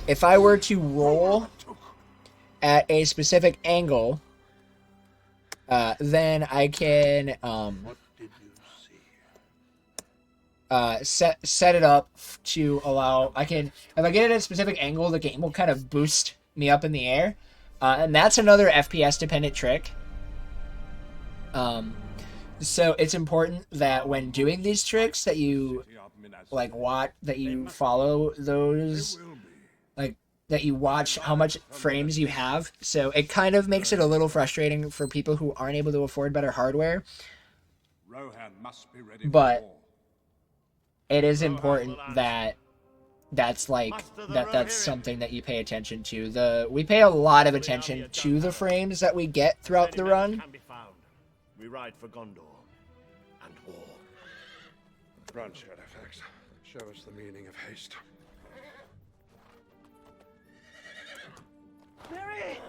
If I were to roll at a specific angle, then I can set it up to allow. I can, if I get it at a specific angle, the game will kind of boost me up in the air, and that's another FPS dependent trick. So it's important that when doing these tricks that you that you follow those, like that you watch how much frames you have. So it kind of makes it a little frustrating for people who aren't able to afford better hardware. But it is important that that's something that you pay attention to. We pay a lot of attention to the frames that we get throughout the run. We ride for Gondor and war. Run, Shadowfax. Show us the meaning of haste. Mary!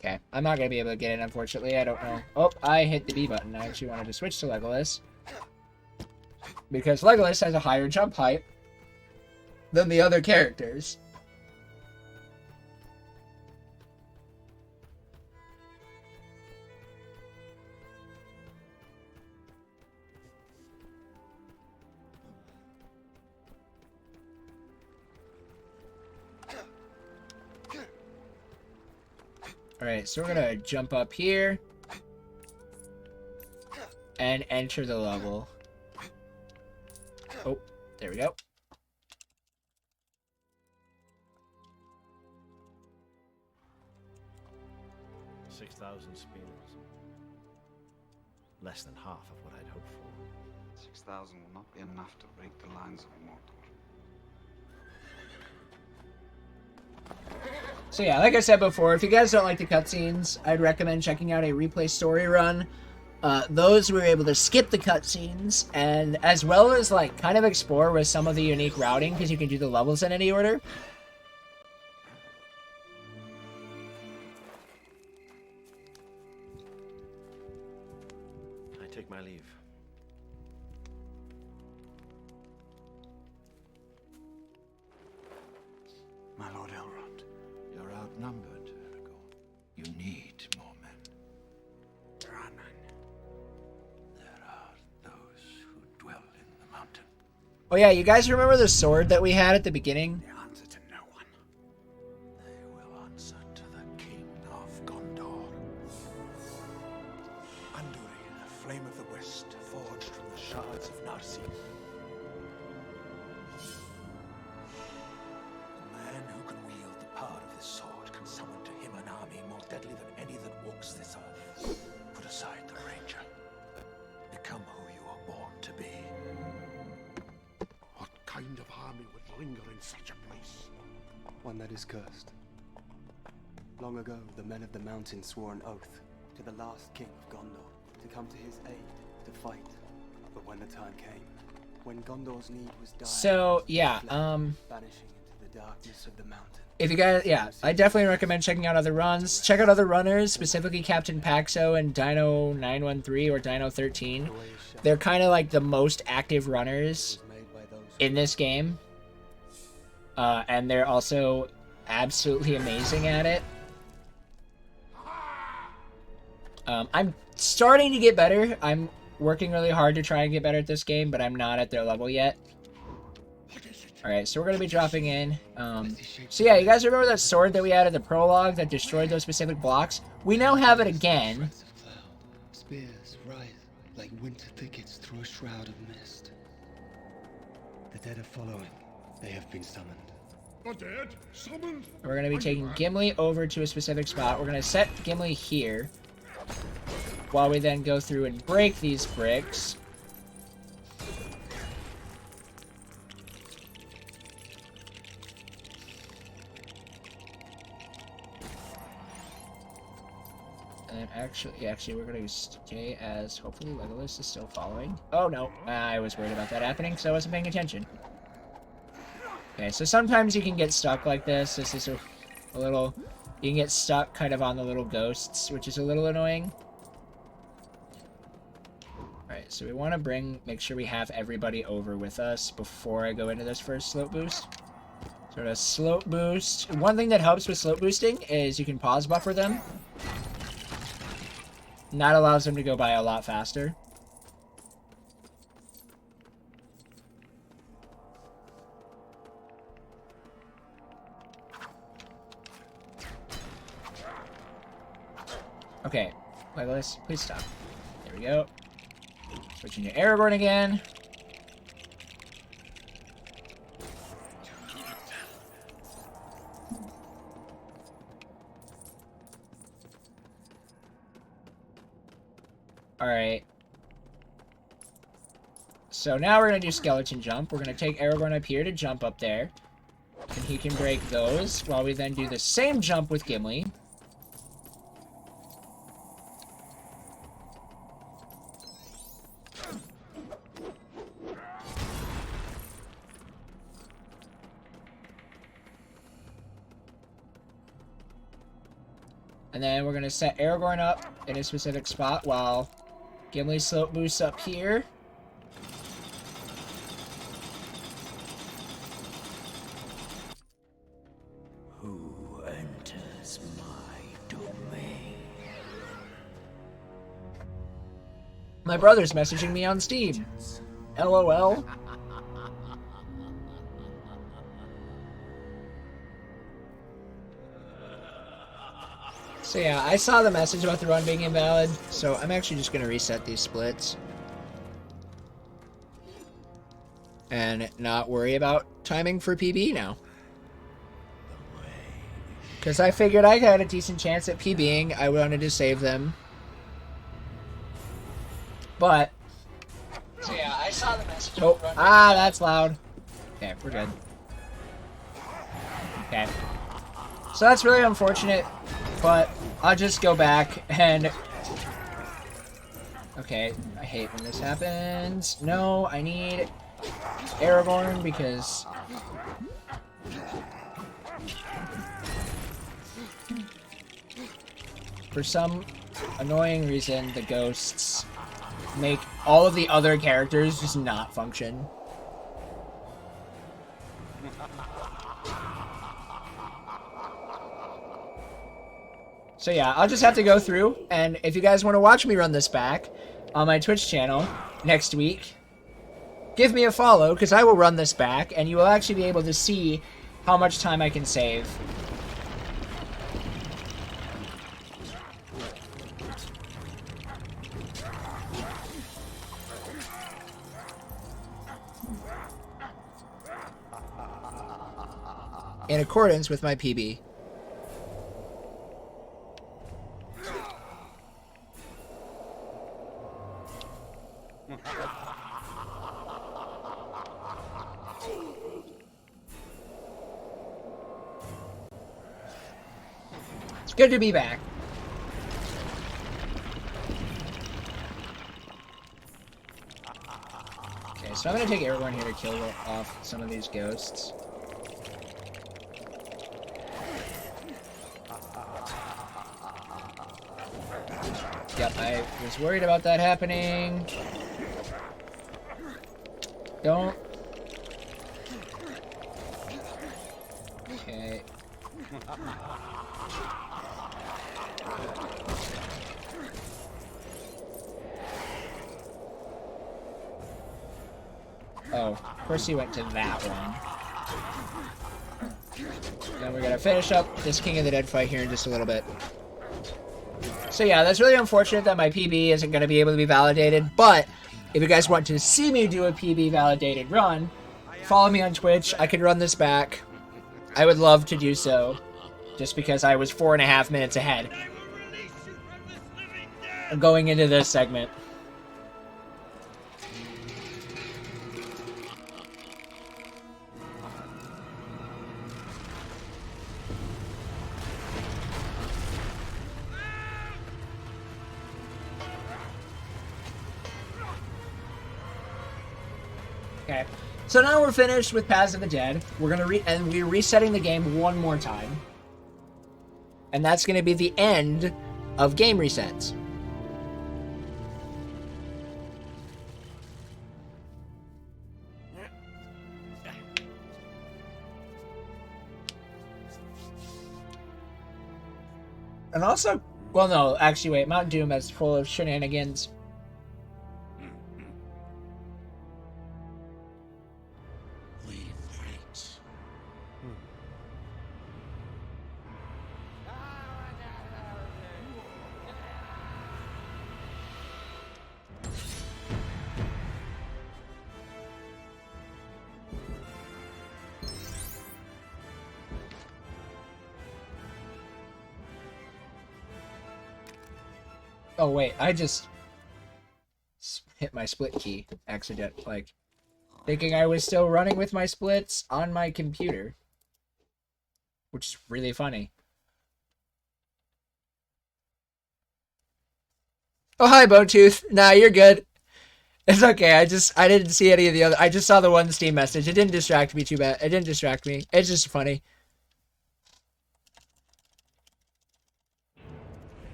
Okay, I'm not going to be able to get in, unfortunately. I don't know. Oh, I hit the B button. I actually wanted to switch to Legolas. Because Legolas has a higher jump height than the other characters. Alright, so we're gonna jump up here and enter the level. Oh, there we go. $6,000 spears. Less than half of what I'd hoped for. 6,000 will not be enough to break the lines of Mordor. So yeah, like I said before, if you guys don't like the cutscenes, I'd recommend checking out a replay story run. Those we were able to skip the cutscenes, and as well as like kind of explore with some of the unique routing, because you can do the levels in any order. I take my leave. My Lord Elrond, you're outnumbered, Aragorn. You need more men. there are none. There are those who dwell in the mountain. Oh yeah, you guys remember the sword that we had at the beginning? They answer to no one. They will answer to the King of Gondor. Andúril, the flame of the west, forged from the shards of Narsil. The man who can wield the power of this sword can summon to him an army more deadly than any that walks this earth. Put aside the ranger. Become who you are born to be. What kind of army would linger in such a place? One that is cursed. Long ago, the men of the mountain swore an oath to the last king of Gondor to come to his aid, to fight. But when the time came, when Gondor's need was dire, So yeah, vanishing into the darkness of the mountain. if you guys, yeah, I definitely recommend checking out other runs. Check out other runners, specifically Captain Paxo and Dino 913 or Dino 13. They're kind of like the most active runners in this game. And they're also absolutely amazing at it. I'm starting to get better. I'm working really hard to try and get better at this game, but I'm not at their level yet. Alright, so we're going to be dropping in. So yeah, you guys remember that sword that we had in the prologue that destroyed those specific blocks? We now have it again. Spears rise like winter thickets through a shroud of mist. The dead are following. They have been summoned. The dead? Summoned? We're going to be taking Gimli over to a specific spot. We're going to set Gimli here, while we then go through and break these bricks. And actually, we're going to stay as hopefully Legolas is still following. Oh no, I was worried about that happening, so I wasn't paying attention. Okay, so sometimes you can get stuck like this. This is a little... You can get stuck kind of on the little ghosts, which is a little annoying. Alright, Alright, so we want to make sure we have everybody over with us before I go into this first slope boost. So to slope boost, one thing that helps with slope boosting is you can pause buffer them. And that allows them to go by a lot faster. Okay, Legolas, please stop. There we go. Switching to Aragorn again. Alright. So now we're going to do skeleton jump. We're going to take Aragorn up here to jump up there. And he can break those while we then do the same jump with Gimli. And then we're going to set Aragorn up in a specific spot while Gimli slope boosts up here. Who enters my domain? My brother's messaging me on Steam. LOL. So yeah, I saw the message about the run being invalid, so I'm actually just going to reset these splits. And not worry about timing for PB now. Because I figured I had a decent chance at PBing, I wanted to save them. But... So yeah, I saw the message about the run being invalid. That's loud. Okay, we're good. Okay. So that's really unfortunate. But I'll just go back and... Okay, I hate when this happens. No, I need Aragorn because... For some annoying reason, the ghosts make all of the other characters just not function. So yeah, I'll just have to go through, and if you guys want to watch me run this back on my Twitch channel next week, give me a follow, because I will run this back, and you will actually be able to see how much time I can save. In accordance with my PB. It's good to be back. Okay, so I'm gonna take Aragorn here to kill off some of these ghosts. Yep, I was worried about that happening. Don't. Okay. Oh, of course he went to that one. Then we're gonna finish up this King of the Dead fight here in just a little bit. So yeah, that's really unfortunate that my PB isn't going to be able to be validated, but if you guys want to see me do a PB validated run, follow me on Twitch. I can run this back. I would love to do so, just because I was 4.5 minutes ahead going into this segment. Okay, so now we're finished with Paths of the Dead. We're gonna we're resetting the game one more time, and that's gonna be the end of game resets. And also, well, no, actually, wait, Mount Doom is full of shenanigans. We fight. Oh wait, I just hit my split key accident, like thinking I was still running with my splits on my computer, which is really funny. Oh hi, Bowtooth. Nah, you're good. It's okay. I didn't see any of the other. I just saw the one Steam message. It didn't distract me too bad. It didn't distract me. It's just funny.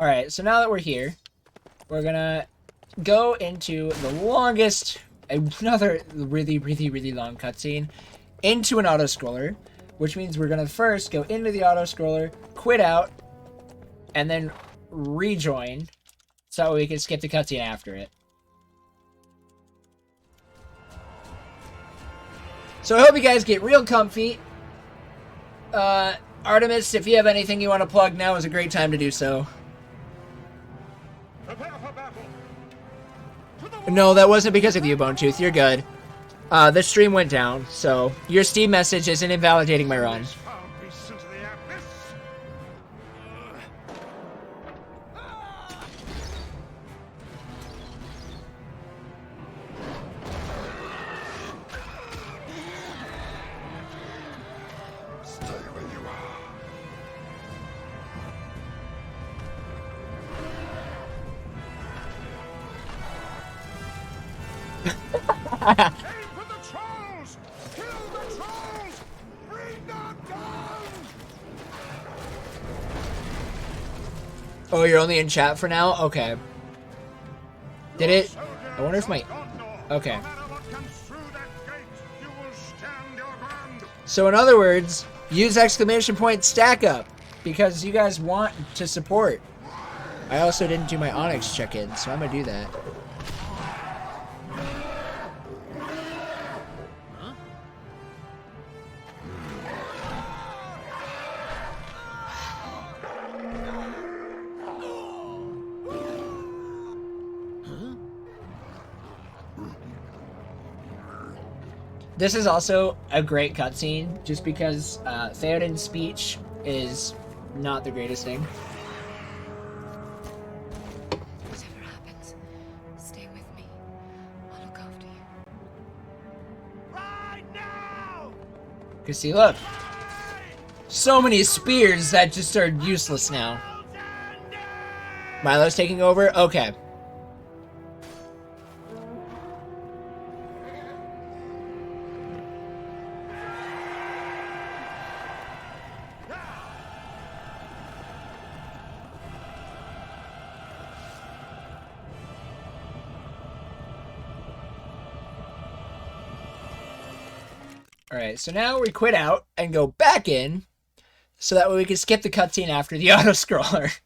Alright, so now that we're here, we're gonna go into the longest, another really, really, really long cutscene, into an auto-scroller, which means we're gonna first go into the auto-scroller, quit out, and then rejoin, so we can skip the cutscene after it. So I hope you guys get real comfy. Artemis, if you have anything you want to plug, now is a great time to do so. No, that wasn't because of you, Bonetooth. You're good. The stream went down, so your Steam message isn't invalidating my run. Aim for the trolls! Kill the trolls! Bring them down! Oh, you're only in chat for now? Okay. Did it? I wonder if my... Okay. So in other words, use exclamation point stack up, because you guys want to support. I also didn't do my Onyx check-in, so I'm gonna do that. This is also a great cutscene, just because Theoden's speech is not the greatest thing. Whatever happens, stay with me. I'll look after you. Right now! Cause see, look, so many spears that just are useless now. Milo's taking over? Okay. Alright, so now we quit out and go back in, so that way we can skip the cutscene after the auto-scroller.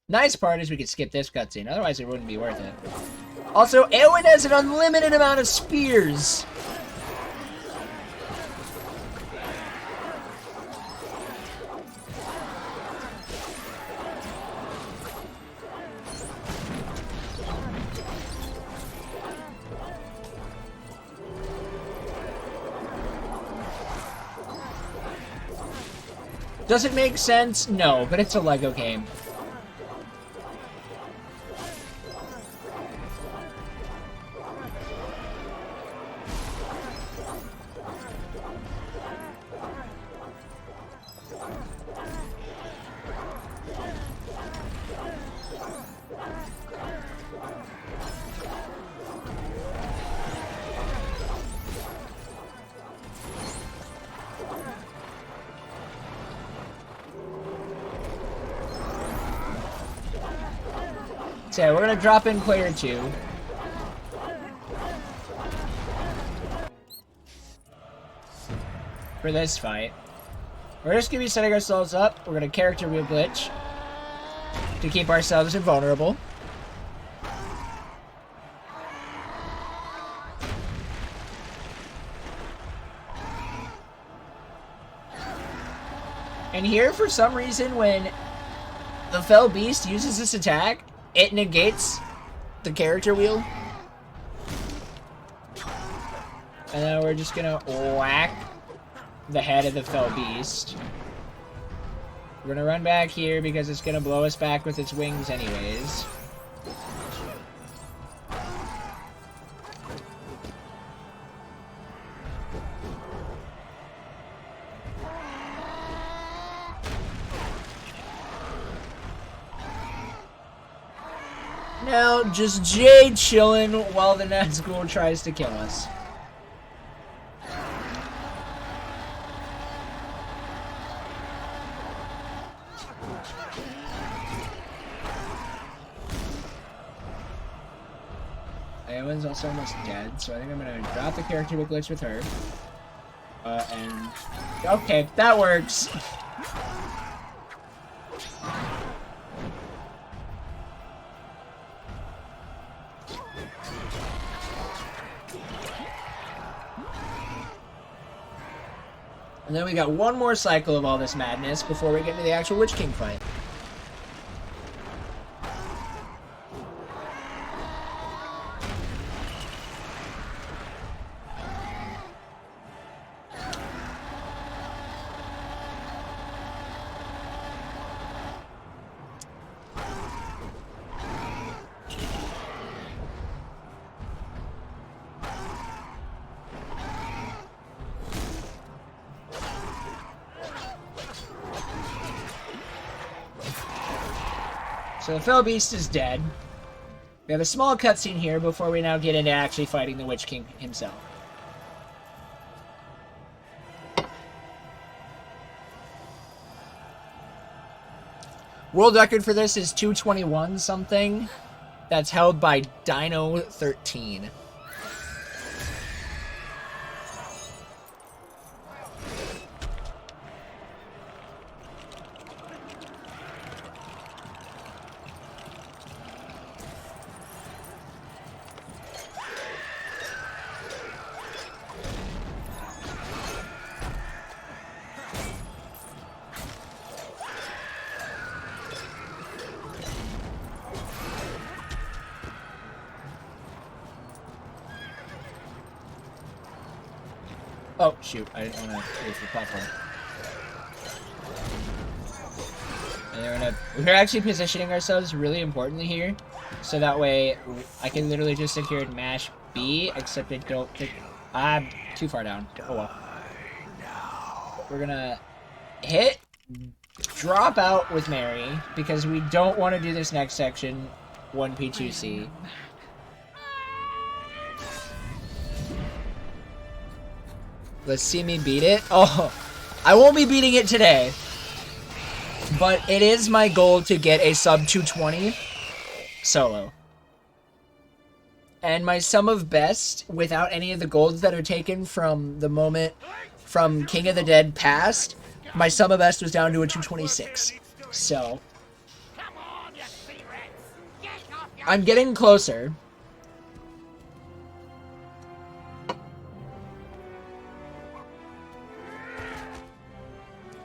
Nice part is we could skip this cutscene, otherwise it wouldn't be worth it. Also, Eowyn has an unlimited amount of spears! Does it make sense? No, but it's a Lego game. So we're gonna drop in player 2. For this fight. We're just gonna be setting ourselves up. We're gonna character wheel glitch to keep ourselves invulnerable. And here, for some reason, when the Fell Beast uses this attack, it negates the character wheel. And then we're just gonna whack the head of the Fell Beast. We're gonna run back here because it's gonna blow us back with its wings anyways. Now, just Jay chilling while the Nazgul tries to kill us. Iowen's also almost dead, so I think I'm gonna drop the character with glitch with her. And... okay, that works! And then we got one more cycle of all this madness before we get to the actual Witch King fight. So the Fell Beast is dead. We have a small cutscene here before we now get into actually fighting the Witch King himself. World record for this is 221 something. That's held by Dino 13. Oh, shoot. I didn't want to wait for the platform. And we're actually positioning ourselves really importantly here. So that way, I can literally just sit here and mash B, except I don't pick... I'm too far down. Oh well. We're gonna hit, drop out with Mary, because we don't want to do this next section 1P2C. Let's see me beat it. Oh, I won't be beating it today. But it is my goal to get a sub 220 solo. And my sum of best, without any of the golds that are taken from the moment from King of the Dead past, my sum of best was down to a 226. So, I'm getting closer.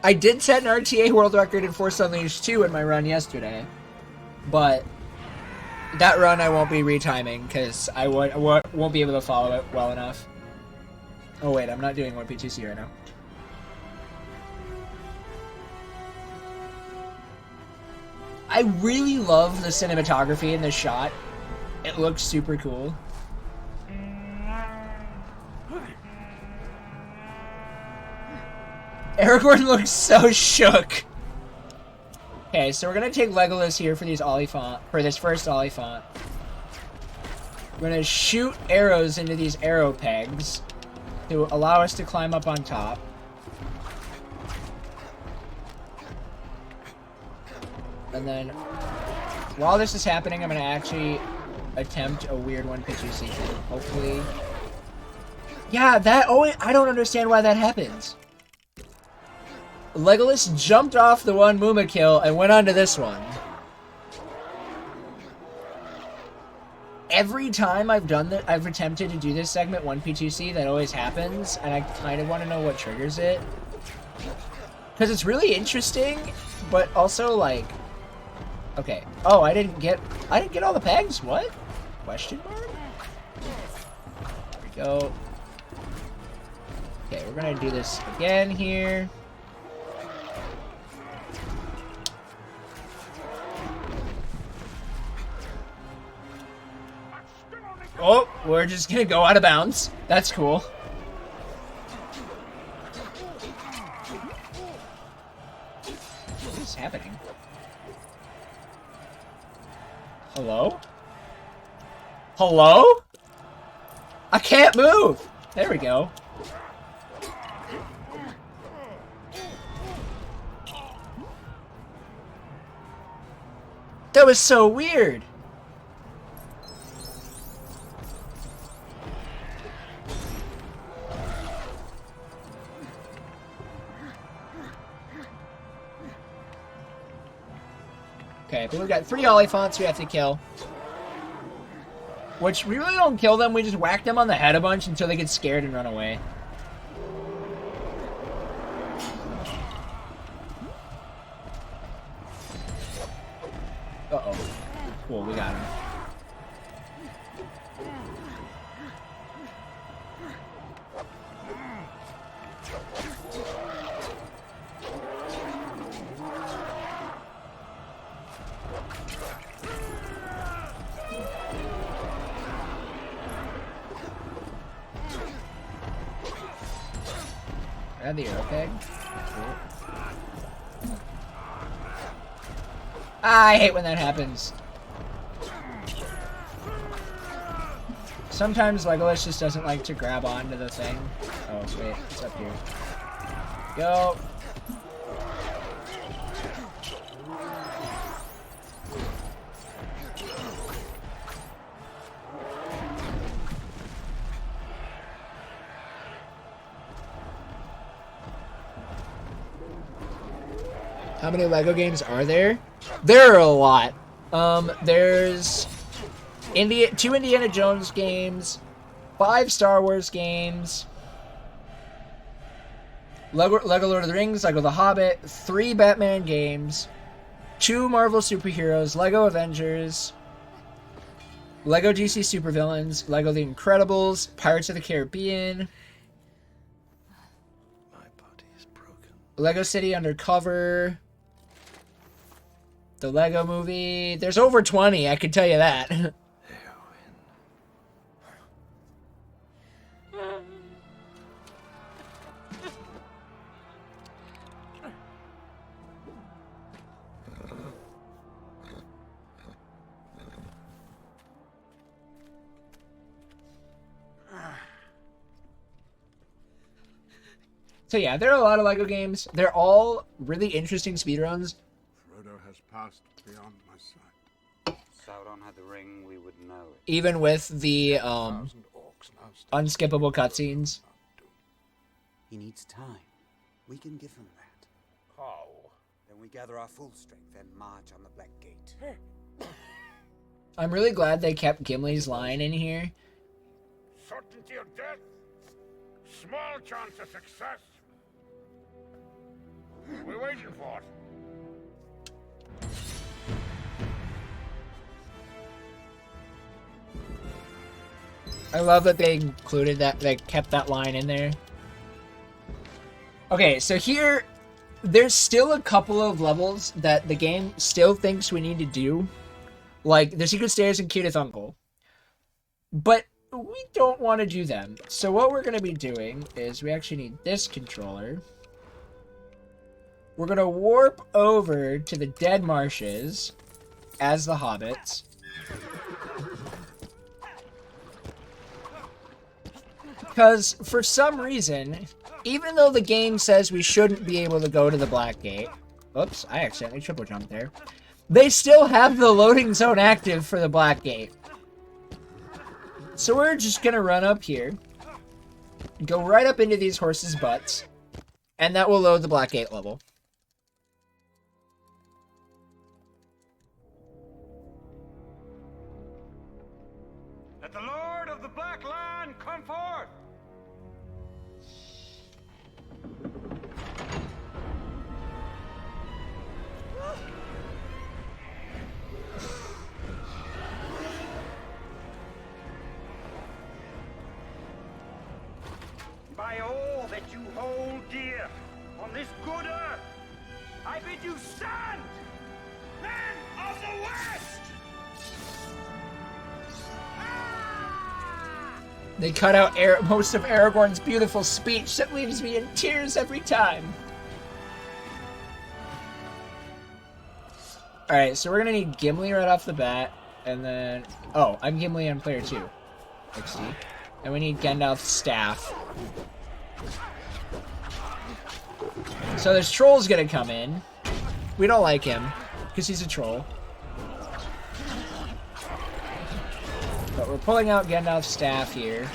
I did set an RTA world record in Force Unleashed 2 in my run yesterday, but that run I won't be retiming because I won't be able to follow it well enough. Oh wait, I'm not doing 1P2C right now. I really love the cinematography in this shot. It looks super cool. Aragorn looks so shook. Okay, so we're gonna take Legolas here for these Oliphant, for this first Oliphant. We're gonna shoot arrows into these arrow pegs to allow us to climb up on top. And then while this is happening, I'm gonna actually attempt a weird 1P2C thing. Hopefully. Yeah, that always, I don't understand why that happens. Legolas jumped off the one Muma kill and went on to this one. Every time I've done that, I've attempted to do this segment 1P2C, that always happens, and I kind of want to know what triggers it. Because it's really interesting, but also like, okay. Oh, I didn't get all the pegs. What? Question mark? There we go. Okay, we're gonna do this again here. Oh, we're just gonna go out of bounds. That's cool. What is happening? Hello? Hello? I can't move! There we go. That was so weird! Okay, but we've got 3 Oliphants we have to kill. Which, we really don't kill them, we just whack them on the head a bunch until they get scared and run away. Uh-oh. Cool, we got him. Add the arrow peg. Cool. I hate when that happens. Sometimes Legolas just doesn't like to grab onto the thing. Oh, wait, it's up here. Go. How many Lego games are there? There are a lot. There's 2 Indiana Jones games, 5 Star Wars games, Lego Lord of the Rings, Lego The Hobbit, 3 Batman games, 2 Marvel superheroes, Lego Avengers, Lego DC Supervillains, Lego The Incredibles, Pirates of the Caribbean, My body is broken. Lego City Undercover, the Lego Movie. There's over 20, I can tell you that. So yeah, there are a lot of Lego games. They're all really interesting speedruns. Frodo has passed beyond my sight. Sauron had the ring, we would know it. Even with the 1,000 orcs now stand unskippable cutscenes. He needs time. We can give him that. How? Then we gather our full strength and march on the Black Gate. I'm really glad they kept Gimli's line in here. Certainty of death? Small chance of success. We're waiting for it. I love that they included that, they kept that line in there. Okay, so here, there's still a couple of levels that the game still thinks we need to do. Like, the Secret Stairs and Cutest Uncle. But we don't want to do them. So what we're going to be doing is we actually need this controller. We're going to warp over to the Dead Marshes as the Hobbits. Because for some reason, even though the game says we shouldn't be able to go to the Black Gate, oops, I accidentally triple jumped there. They still have the loading zone active for the Black Gate. So we're just gonna run up here, go right up into these horses' butts, and that will load the Black Gate level. Let the Lord of the Black Land come forth! By all that you hold dear on this good earth, I bid you stand, men of the West! They cut out most of Aragorn's beautiful speech that leaves me in tears every time. Alright, so we're gonna need Gimli right off the bat, and then... Oh, I'm Gimli on player 2. XD. And we need Gandalf's staff. So this troll's gonna come in. We don't like him, because he's a troll. But we're pulling out Gandalf's staff here.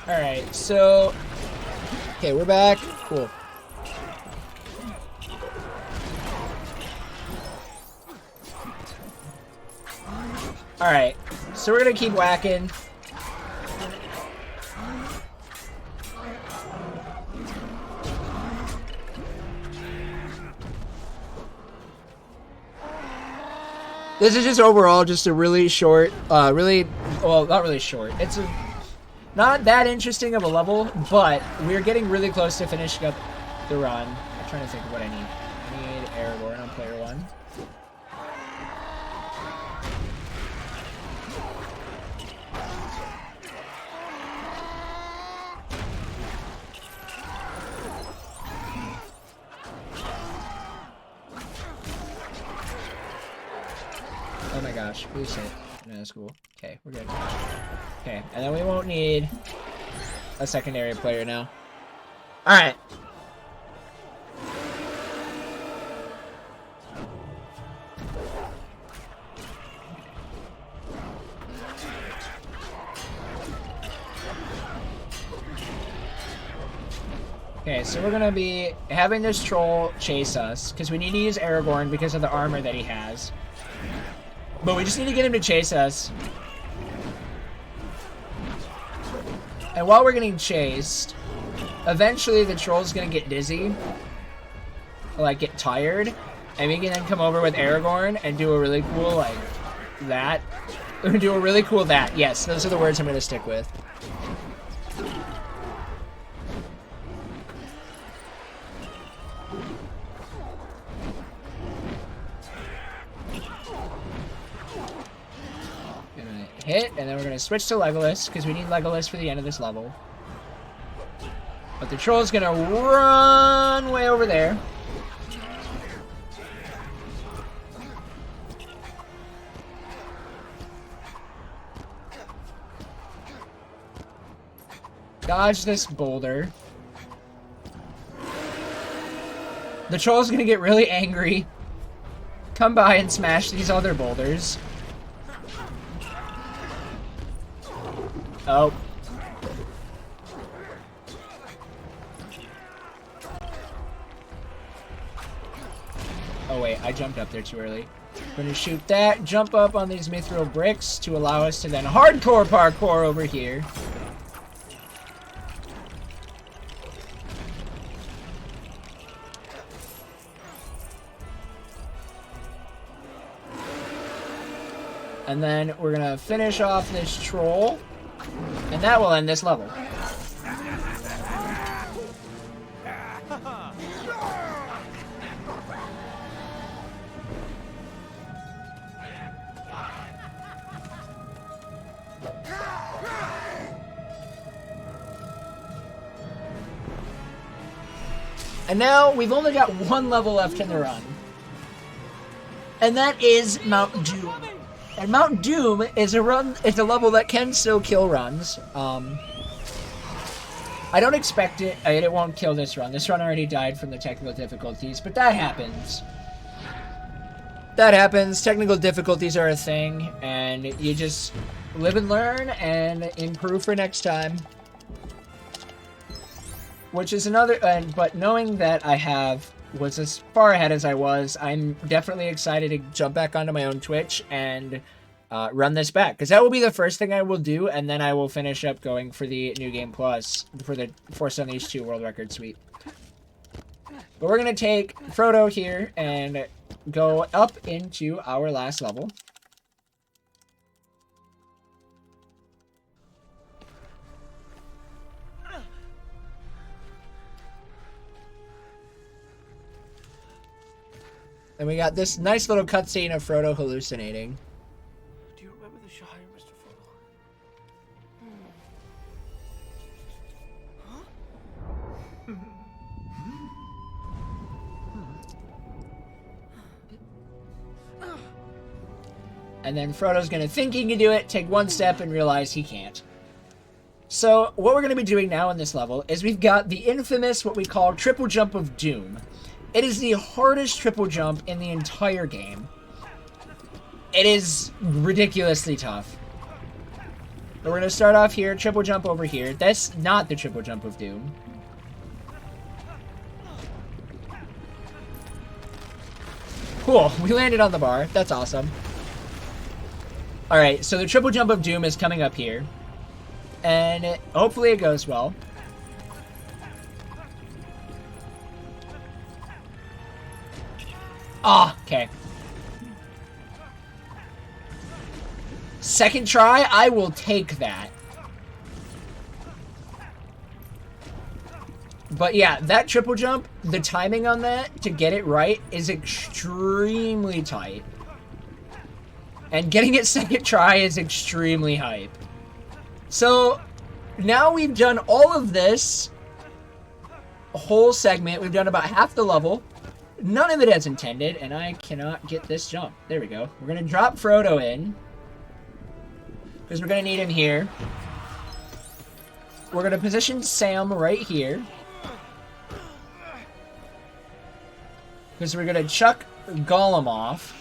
Alright, so... Okay, we're back. Cool. Alright, so we're gonna keep whacking. This is just overall just a really short, well, not really short. It's not that interesting of a level, but we're getting really close to finishing up the run. I'm trying to think of what I need. I need Aragorn on player 1. Oh my gosh, please hit. No, that's cool. Okay, we're good. Okay, and then we won't need a secondary player now. Alright. Okay, so we're gonna be having this troll chase us, because we need to use Aragorn because of the armor that he has. But we just need to get him to chase us. And while we're getting chased, eventually the troll's gonna get dizzy, like get tired, and we can then come over with Aragorn and do a really cool, like, that. Do a really cool that. Yes, those are the words I'm gonna stick with. Hit, and then we're going to switch to Legolas, because we need Legolas for the end of this level. But the troll's going to run way over there. Dodge this boulder. The troll's going to get really angry. Come by and smash these other boulders. Oh. Oh wait, I jumped up there too early. We're gonna shoot that, jump up on these mithril bricks to allow us to then hardcore parkour over here. And then we're gonna finish off this troll. And that will end this level. And now we've only got one level left in the run. And that is Mount Doom. And Mount Doom is a level that can still kill runs. I don't expect it. It won't kill this run. This run already died from the technical difficulties, but that happens. That happens. Technical difficulties are a thing, and you just live and learn and improve for next time. Which is another, but knowing that I was as far ahead as I was, I'm definitely excited to jump back onto my own Twitch and run this back, because that will be the first thing I will do, and then I will finish up going for the New Game Plus for the Force Unleashed 2 World Record Suite. But we're going to take Frodo here and go up into our last level. And we got this nice little cutscene of Frodo hallucinating. Do you remember the Shire, Mr. Frodo? And then Frodo's going to think he can do it, take one step, and realize he can't. So what we're going to be doing now in this level is we've got the infamous, what we call, Triple Jump of Doom. It is the hardest triple jump in the entire game. It is ridiculously tough. But we're going to start off here, triple jump over here. That's not the Triple Jump of Doom. Cool, we landed on the bar. That's awesome. Alright, so the Triple Jump of Doom is coming up here. And hopefully it goes well. Ah, okay. Second try, I will take that. But yeah, that triple jump, the timing on that to get it right is extremely tight. And getting it second try is extremely hype. So, now we've done all of this whole segment. We've done about half the level. None of it as intended, and I cannot get this jump. There we go. We're going to drop Frodo in, because we're going to need him here. we're going to position Sam right here. Because we're going to chuck Gollum off.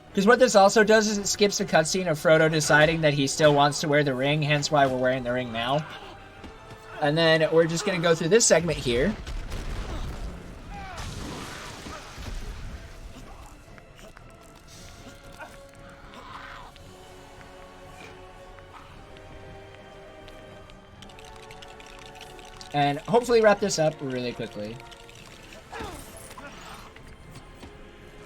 Because what this also does is it skips the cutscene of Frodo deciding that he still wants to wear the ring, hence why we're wearing the ring now. And then we're just going to go through this segment here. And hopefully wrap this up really quickly.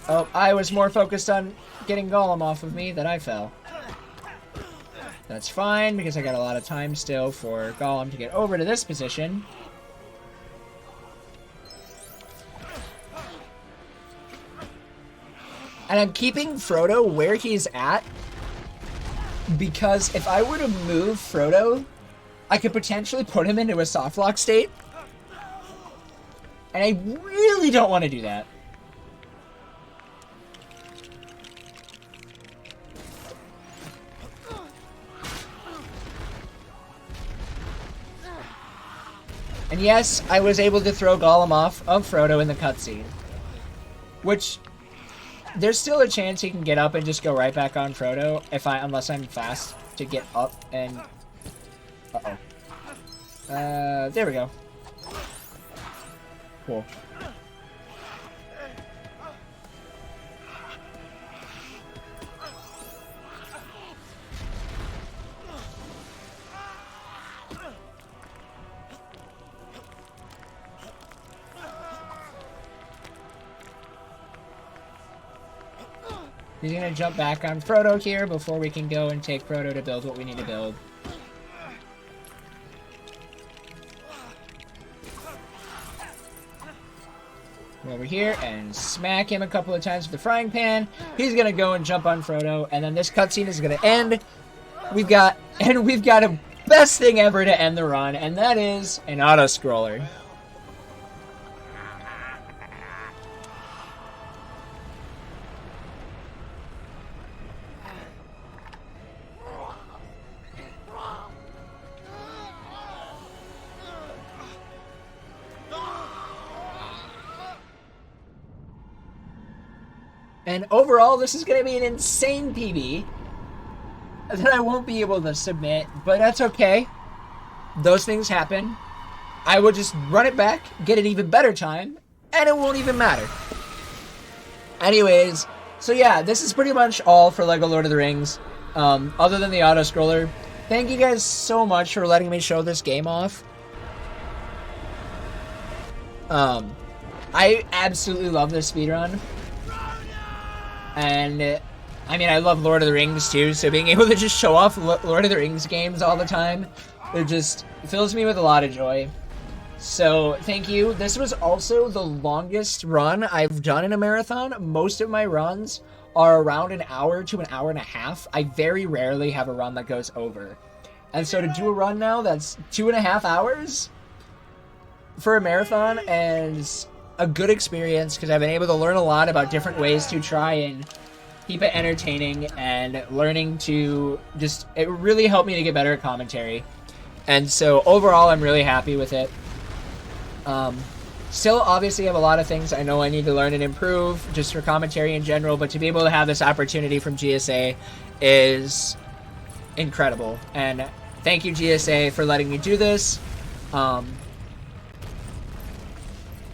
Oh, I was more focused on getting Gollum off of me than I fell. That's fine, because I got a lot of time still for Gollum to get over to this position. And I'm keeping Frodo where he's at, because if I were to move Frodo, I could potentially put him into a softlock state. And I really don't want to do that. And yes, I was able to throw Gollum off of Frodo in the cutscene. Which, there's still a chance he can get up and just go right back on Frodo, unless I'm fast to get up and... Uh-oh. There we go. Cool. He's gonna jump back on Frodo here before we can go and take Frodo to build what we need to build. Go over here and smack him a couple of times with the frying pan. He's gonna go and jump on Frodo, and then this cutscene is gonna end. We've got a best thing ever to end the run, and that is an auto-scroller. And overall, this is going to be an insane PB that I won't be able to submit, but that's okay. Those things happen. I will just run it back, get an even better time, and it won't even matter. Anyways, so yeah, this is pretty much all for LEGO Lord of the Rings, other than the auto-scroller. Thank you guys so much for letting me show this game off. I absolutely love this speedrun. And, I mean, I love Lord of the Rings too, so being able to just show off Lord of the Rings games all the time, it just fills me with a lot of joy. So, thank you. This was also the longest run I've done in a marathon. Most of my runs are around an hour to an hour and a half. I very rarely have a run that goes over. And so to do a run now that's 2.5 hours for a marathon is a good experience, because I've been able to learn a lot about different ways to try and keep it entertaining, and learning to just, it really helped me to get better at commentary. And so overall, I'm really happy with it. Still obviously have a lot of things I know I need to learn and improve just for commentary in general, but to be able to have this opportunity from GSA is incredible. And thank you, GSA, for letting me do this.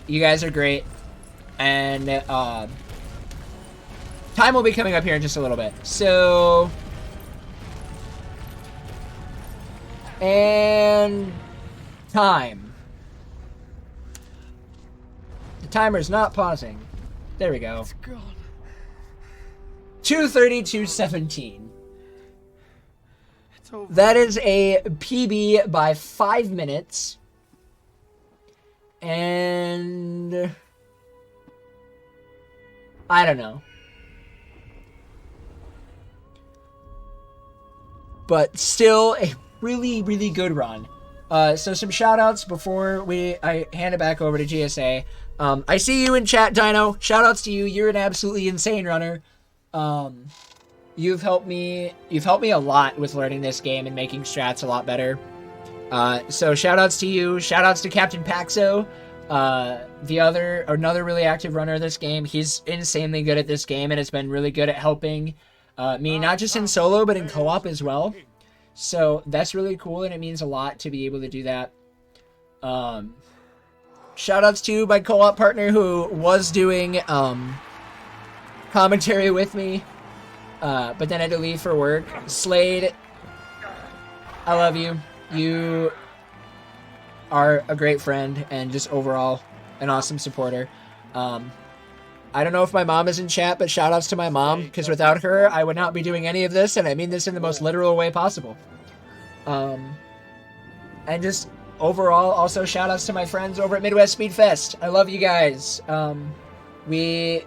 You guys are great, and time will be coming up here in just a little bit. So, and time. The timer's not pausing. There we go. It's gone. 2:32:17. It's over. That is a PB by 5 minutes. And I don't know. But still a really, really good run. So some shout outs before I hand it back over to GSA. I see you in chat, Dino. Shout outs to you. You're an absolutely insane runner. You've helped me a lot with learning this game and making strats a lot better. So shout outs to you. Shout outs to Captain Paxo. Another really active runner of this game. He's insanely good at this game and has been really good at helping me, not just in solo, but in co-op as well. So that's really cool, and it means a lot to be able to do that. Shout outs to my co-op partner who was doing commentary with me, but then had to leave for work. Slade, I love you. You are a great friend and just overall an awesome supporter. I don't know if my mom is in chat, but shout outs to my mom, because without her, I would not be doing any of this, and I mean this in the most literal way possible. And just overall, also shout outs to my friends over at Midwest Speed Fest. I love you guys. You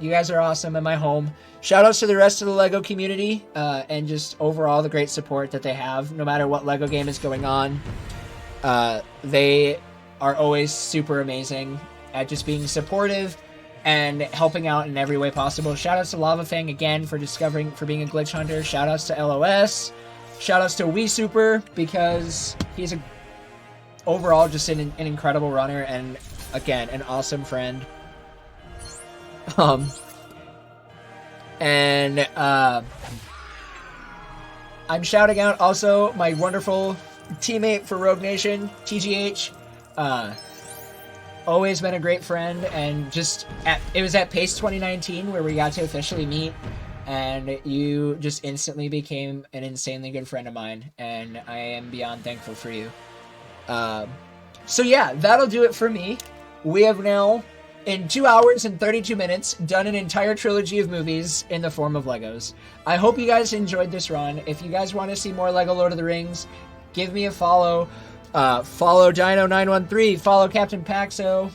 guys are awesome in my home. Shout outs to the rest of the LEGO community, and just overall the great support that they have, no matter what LEGO game is going on. They are always super amazing at just being supportive and helping out in every way possible. Shout outs to Lava Fang again for being a glitch hunter. Shout outs to LOS. Shout outs to Wii Super, because he's overall just an incredible runner and again an awesome friend. I'm shouting out also my wonderful teammate for Rogue Nation, TGH. Always been a great friend, and it was at PACE 2019 where we got to officially meet, and you just instantly became an insanely good friend of mine, and I am beyond thankful for you. So yeah, that'll do it for me. We have now, in 2 hours and 32 minutes, done an entire trilogy of movies in the form of Legos. I hope you guys enjoyed this run. If you guys want to see more Lego Lord of the Rings, give me a follow. Follow Dino913, follow Captain Paxo,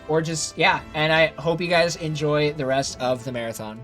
or just, yeah, and I hope you guys enjoy the rest of the marathon.